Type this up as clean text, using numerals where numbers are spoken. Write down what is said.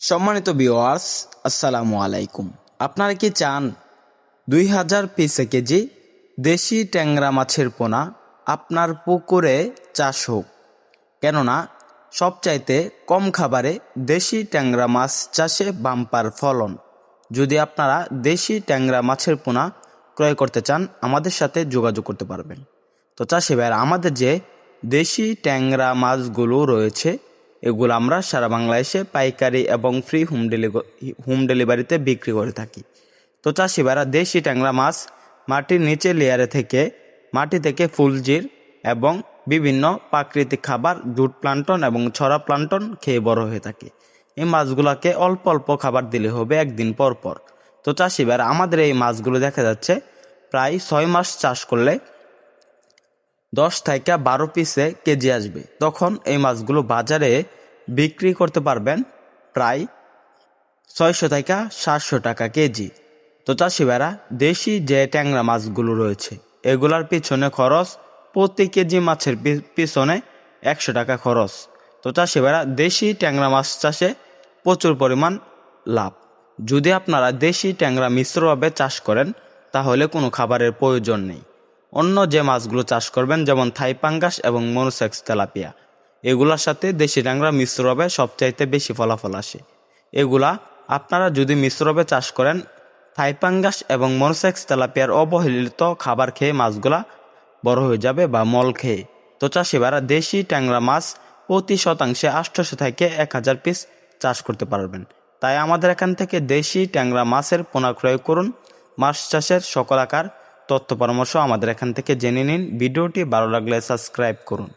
সম্মানিত ভিউয়ার্স, আসসালামু আলাইকুম। আপনারা কি চান 2000 পিসে কেজি দেশি ট্যাংরা মাছের পোনা আপনার পুকুরে চাষ হোক? কেননা সবচাইতে কম খাবারে দেশি ট্যাংরা মাছ চাষে বাম্পার ফলন। যদি আপনারা দেশি ট্যাংরা মাছের পোনা ক্রয় করতে চান, আমাদের সাথে যোগাযোগ করতে পারবেন। তো চাষি ভাইরা, আমাদের যে দেশি ট্যাংরা মাছগুলো রয়েছে, এগুলো আমরা সারা বাংলাদেশে পাইকারি এবং ফ্রি হোম ডেলিভারিতে বিক্রি করে থাকি। তো চাষি ভাইরা, দেশি ট্যাংরা মাছ মাটির নিচে লেয়ারে থেকে মাটি থেকে ফুলজির এবং বিভিন্ন প্রাকৃতিক খাবার, জুট প্লান্টন এবং ছড়া প্লান্টন খেয়ে বড় হয়ে থাকে। এই মাছগুলোকে অল্প অল্প খাবার দিলে হবে একদিন পর পর। তো চাষি ভাইরা, আমাদের এই মাছগুলো দেখা যাচ্ছে প্রায় 6 মাস চাষ করলে 10 থেকে 12 পিসে কেজি আসবে। তখন এই মাছগুলো বাজারে বিক্রি করতে পারবেন প্রায় 600 থেকে 700 টাকা কেজি। তো চাষি ভাইরা, দেশি যে ট্যাংরা মাছগুলো রয়েছে, এগুলার পিছনে খরচ প্রতি কেজি মাছের পিছনে 100 টাকা খরচ। তো চাষি ভাইরা, দেশি ট্যাংরা মাছ চাষে প্রচুর পরিমাণ লাভ। যদি আপনারা দেশি ট্যাংরা মিশ্রভাবে চাষ করেন, তাহলে কোনো খাবারের প্রয়োজন নেই। অন্য যে মাছগুলো চাষ করবেন, যেমন থাই পাঙ্গাস এবং মনোসেক্স তেলাপিয়া, এগুলোর সাথে দেশি ট্যাংরা মিশ্রভাবে সবচাইতে বেশি ফলাফল আসে। এগুলা আপনারা যদি মিশ্রভাবে চাষ করেন, থাই পাঙ্গাস এবং মনোসেক্স তেলাপিয়ার অবহেলিত খাবার খেয়ে মাছগুলা বড় হয়ে যাবে বা মল খেয়ে। তো চাষি ভাইরা, দেশি ট্যাংরা মাছ প্রতি শতাংশে 800 থেকে 1000 পিস চাষ করতে পারবেন। তাই আমাদের এখান থেকে দেশি ট্যাংরা মাছের পোনা ক্রয় করুন। মাছ চাষের সকল আকার তথ্য পরামর্শ আমাদের এখান থেকে জেনে নিন। ভিডিওটি ভালো লাগলে সাবস্ক্রাইব করুন।